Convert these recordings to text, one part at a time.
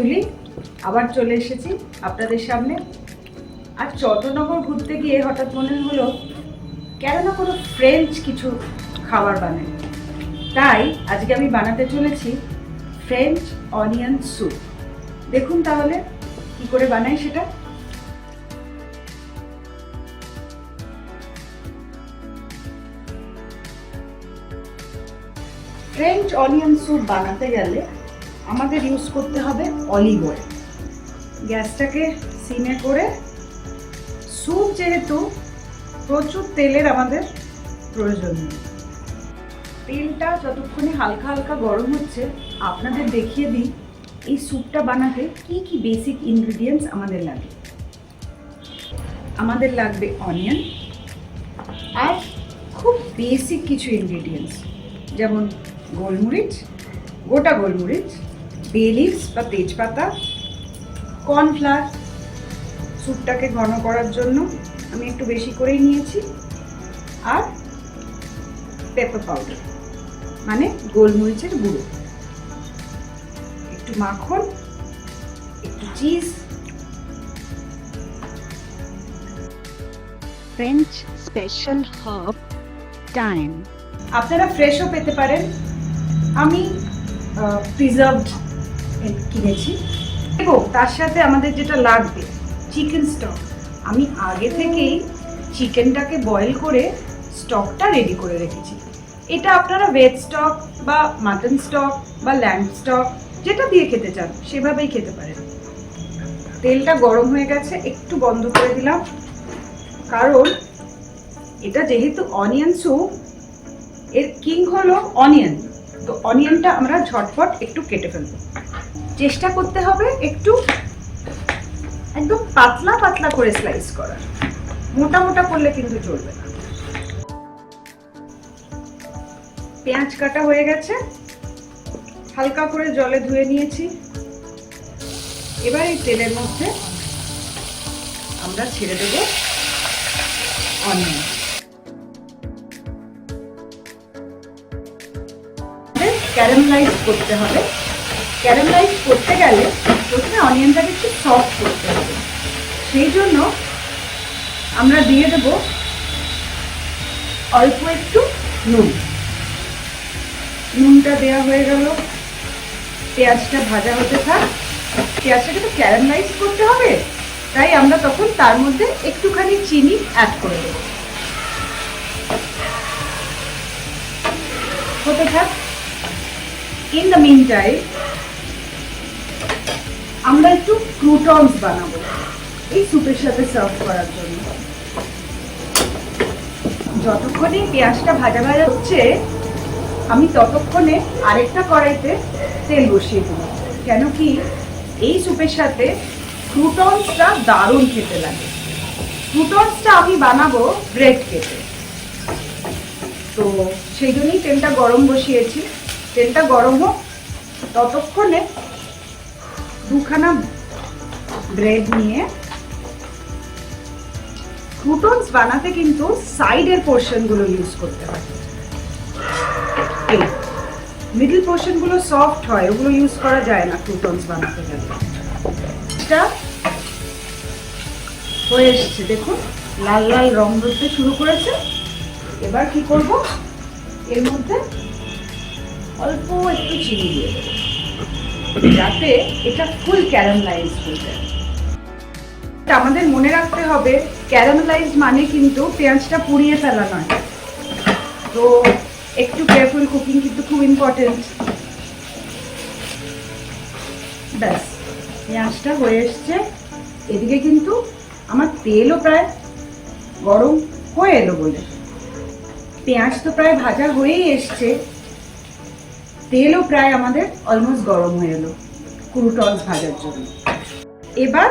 তুলি আবার চলে এসেছি আপনাদের সামনে। আর চট্টনগর ঘুরতে গিয়ে হঠাৎ মনে হলো কেন না কোনো ফ্রেঞ্চ কিছু খাবার বানাই। তাই আজকে আমি বানাতে চলেছি ফ্রেঞ্চ অনিয়ন স্যুপ। দেখুন তাহলে কি করে বানাই সেটা। ফ্রেঞ্চ অনিয়ন স্যুপ বানাতে গেলে আমাদের ইউজ করতে হবে অলিভ অয়েল। গ্যাসটাকে সিমে করে, স্যুপ যেহেতু প্রচুর তেলের আমাদের প্রয়োজন নেই, তেলটা যতক্ষণে হালকা হালকা গরম হচ্ছে আপনাদের দেখিয়ে দিই এই স্যুপটা বানাতে কি কি বেসিক ইনগ্রিডিয়েন্টস আমাদের লাগে। আমাদের লাগবে অনিয়ন আর খুব বেসিক কিছু ইনগ্রিডিয়েন্টস যেমন গোলমরিচ, গোটা গোলমরিচ, বে লিভস বা তেজপাতা, কর্নফ্লাওয়ার। স্যুপটাকে ঘন করার জন্য আমি একটু বেশি করেই নিয়েছি, আর পেপার পাউডার মানে গোলমরিচের গুঁড়ো, একটু মাখন, একটু cheese. French special herb time. আপনারা ফ্রেশও পেতে পারেন, আমি প্রিজার্ভড কিনেছি। এবং তার সাথে আমাদের যেটা লাগবে চিকেন স্টক। আমি আগে থেকেই চিকেনটাকে বয়েল করে স্টকটা রেডি করে রেখেছি। এটা আপনারা ভেজ স্টক বা মাটন স্টক বা ল্যাম্ব স্টক যেটা দিয়ে খেতে চান সেভাবেই খেতে পারেন। তেলটা গরম হয়ে গেছে, একটু বন্ধ করে দিলাম, কারণ এটা যেহেতু অনিয়ন স্যুপ, এর কিং হলো অনিয়ন। তো অনিয়নটা আমরা ঝটপট একটু কেটে ফেলবো। চেষ্টা করতে হবে একটু একদম পাতলা পাতলা করে স্লাইস করার, মোটা মোটা করলে কিন্তু চলবে না। পেঁয়াজ কাটা হয়ে গেছে, হালকা করে জলে ধুয়ে নিয়েছি। এবার এই তেলের মধ্যে আমরা ছেড়ে দেব অনিয়ন। ক্যারামেলাইজ করতে হবে। ক্যারামেলাইজ করতে গেলে প্রথমে অনিয়নটাকে একটু সফট করতে হবে। সেই জন্য আমরা দিয়ে দেব অল্প একটু নুন। নুনটা দেওয়া হয়ে গেল, পেঁয়াজটা ভাজা হতে থাক। পেঁয়াজটাকে তো ক্যারামেলাইজ করতে হবে, তাই আমরা তখন তার মধ্যে একটুখানি চিনি অ্যাড করে দেব। হতে থাক। ইন দ্য মিন টাইম আমরা একটু ক্রুটনস বানাবো এই স্যুপের সাথে সার্ভ করার জন্য। যতক্ষণে পেঁয়াজটা ভাজা ভাজা হচ্ছে আমি ততক্ষণে আরেকটা কড়াইতে তেল বসিয়ে দেব। কেন কি এই স্যুপের সাথে ক্রুটনসটা দারুণ খেতে লাগে। ক্রুটনসটা আমি বানাবো ব্রেড কেটে, তো সেই জন্যই তেলটা গরম বসিয়েছি। তেলটা গরম হোক, ততক্ষণে দুখানা ব্রেড নিয়ে, ক্রুটনস বানাতে কিন্তু সাইডের পোর্শনগুলো ইউজ করতে হয়। এই মিডল পোর্শনগুলো সফট হয়, ওগুলো ইউজ করা যায় না ক্রুটনস বানাতে গেলে। এটা হয়ে এসছে, দেখুন লাল লাল রং ধরতে শুরু করেছে। এবার কি করব, এর মধ্যে অল্প একটু চিনি দিয়ে দেবো যাতে এটা ফুল ক্যারামেলাইজ হয়ে যায়। আমাদের মনে রাখতে হবে ক্যারামেলাইজ মানে কিন্তু পেঁয়াজটা পুড়িয়ে ফেলা নয়। তো একটু কেয়ারফুল কুকিং কিন্তু খুব ইম্পর্টেন্ট। ব্যাস, পেঁয়াজটা হয়ে এসছে। এদিকে কিন্তু আমার তেলও প্রায় গরম হয়ে এলো বলে, পেঁয়াজ তো প্রায় ভাজা হয়েই এসছে, তেলও প্রায় আমাদের অলমোস্ট গরম হয়ে এলো ক্রুটনস ভাজার জন্য। এবার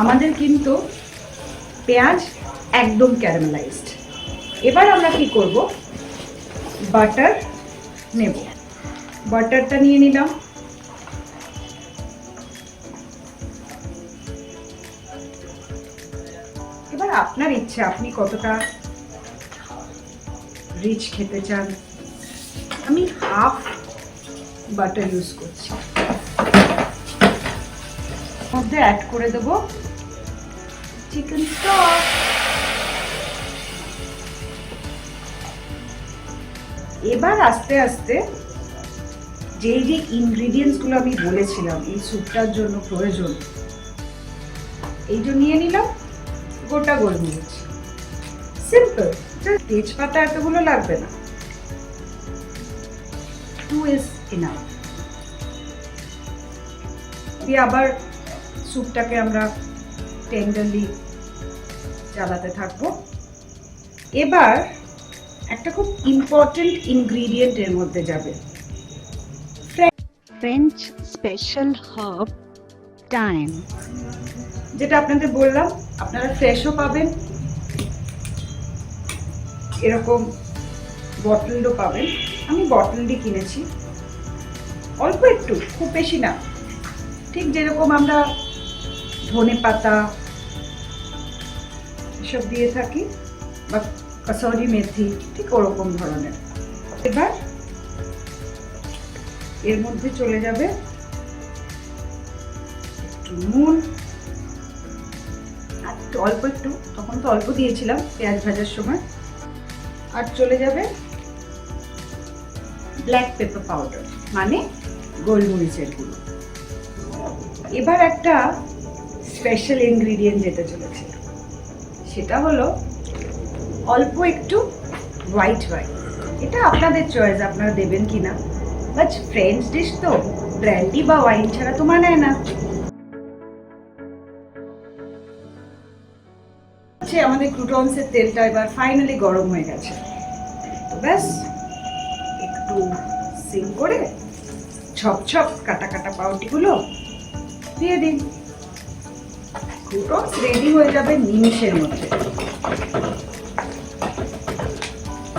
আমাদের কিন্তু পেঁয়াজ একদম ক্যারামেলাইজড। এবার আমরা কি করব, বাটার নেব। বাটারটা নিয়ে নিলাম। এবার আপনার ইচ্ছা আপনি কতটা রিচ খেতে চান। আমি হাফ বাটার ইউজ করছি। মধ্যে অ্যাড করে দেব চিকেন স্টক। এবার আস্তে আস্তে যেই যে ইনগ্রিডিয়েন্টসগুলো আমি বলেছিলাম এই স্যুপটার জন্য প্রয়োজন, এই যে নিয়ে নিলাম গোটা গোলমরিচ, সিম্পল, তেজপাতা এতগুলো লাগবে না, 2 is enough। দিয়ে আবার স্যুপটাকে আমরা টেন্ডারলি চালাতে থাকবো। এবার একটা খুব ইম্পর্টেন্ট ইনগ্রিডিয়েন্ট এর মধ্যে যাবে, French special herb thyme, যেটা আপনাদের বললাম আপনারা ফ্রেশও পাবেন, এরকম বটলও পাবেন। আমি বটলটি কিনেছি, অল্প একটু, খুব বেশি না, ঠিক যেরকম আমরা ধনে পাতা এসব দিয়ে থাকি বা কসুরি মেথি, ঠিক ওরকম ধরনের। এবার এর মধ্যে চলে যাবে একটু নুন, আর অল্প একটু, তখন তো অল্প দিয়েছিলাম পেঁয়াজ ভাজার সময়, আর চলে যাবে ব্ল্যাক পেপার পাউডার মানে গোলমরিচের গুঁড়ো। এবার একটা স্পেশাল ইনগ্রিডিয়েন্ট যেতে চলেছে, সেটা হলো অল্প একটু হোয়াইট ওয়াইন। এটা আপনাদের চয়েস, আপনারা দেবেন কিনা, বাট ফ্রেঞ্চ ডিশ তো ব্র্যান্ডি বা ওয়াইন ছাড়া তো মানায় না। আমাদের ক্রুটনসের তেলটা এবার ফাইনালি গরম হয়ে গেছে, তো ব্যাস একটু সিম করে ছপ কাটা কাটা পাউরুটিগুলো দিয়ে দিন, ক্রুটনস রেডি হয়ে যাবে নিমিষের মধ্যে।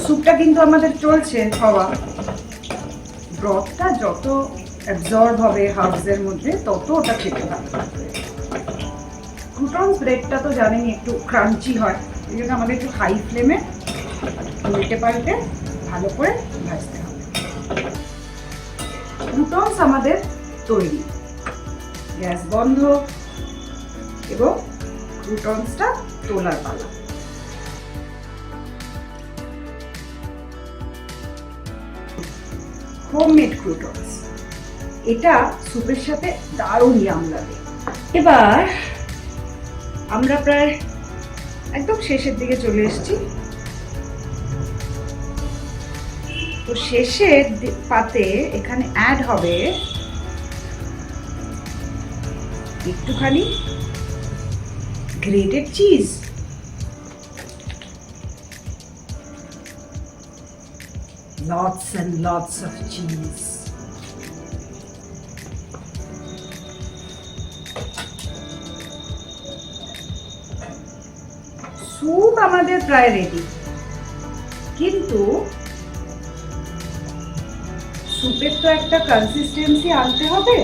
স্যুপটা কিন্তু আমাদের চলছে হওয়া, ব্রথটা যত অ্যাবজর্ব হবে হার্বসের মধ্যে তত ওটা খেতে ভালো লাগবে। ক্রুটনস ব্রেডটা তো জানেন একটু ক্রাঞ্চি হয়, এই জন্য আমাদের একটু হাই ফ্লেমে উল্টে পাল্টে ভালো করে ভাজতে হবে। ক্রুটনস আমাদের তৈরি, গ্যাস বন্ধ এবং ক্রুটনসটা তোলার পালা। হোমমেড ক্রুটনস, এটা স্যুপের সাথে দারুণ ইয়াম লাগে। এবার আমরা প্রায় একদম শেষের দিকে চলে এসেছি, তো শেষের পাতে এখানে অ্যাড হবে একটুখানি grated cheese, lots and lots of cheese। Soup আমাদের প্রায় রেডি, কিন্তু স্যুপের তো একটা কনসিস্টেন্সি আনতে হবে,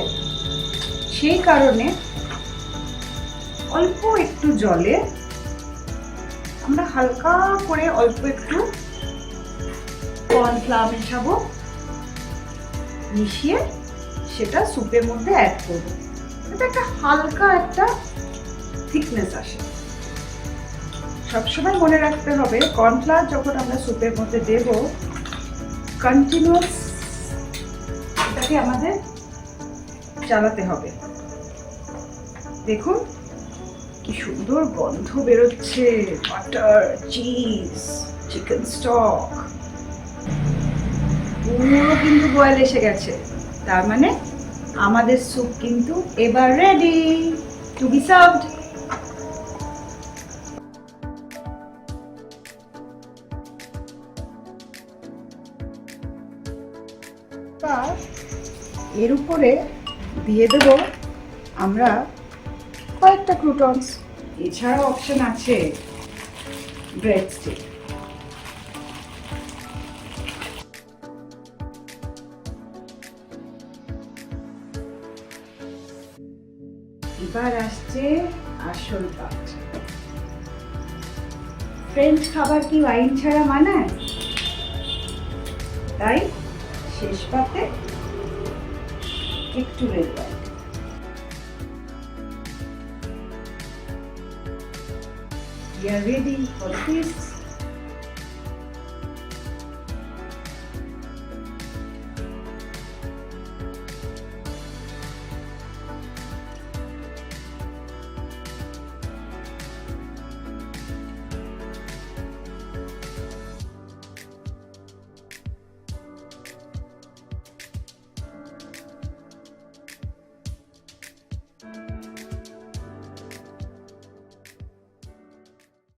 সেই কারণে অল্প একটু জলে আমরা হালকা করে অল্প একটু কর্নফ্লাওয়ার মেশাবো, মিশিয়ে সেটা স্যুপের মধ্যে অ্যাড করবো, এটা একটা হালকা একটা থিকনেস আসে। সবসময় মনে রাখতে হবে কর্নফ্লাওয়ার যখন আমরা স্যুপের মধ্যে দেব, কন্টিনিউয়াস এটাকে আমাদের চালাতে হবে। দেখুন কি সুন্দর গন্ধ বেরোচ্ছে, বাটার, চিজ, চিকেন স্টক, পুরো কিন্তু বয়েল এসে গেছে, তার মানে আমাদের স্যুপ কিন্তু এবার রেডি টু বি সার্ভড। এর উপরে দিয়ে দেব আমরা কয়েকটা ক্রুটনস, এছাড়া অপশন আছে ব্রেড স্টিক। এবার আসছে আসল পাঠ, ফ্রেঞ্চ খাবার কি ওয়াইন ছাড়া মানায়? তাই শেষ পাতে একটু red wine. are ready for the feast.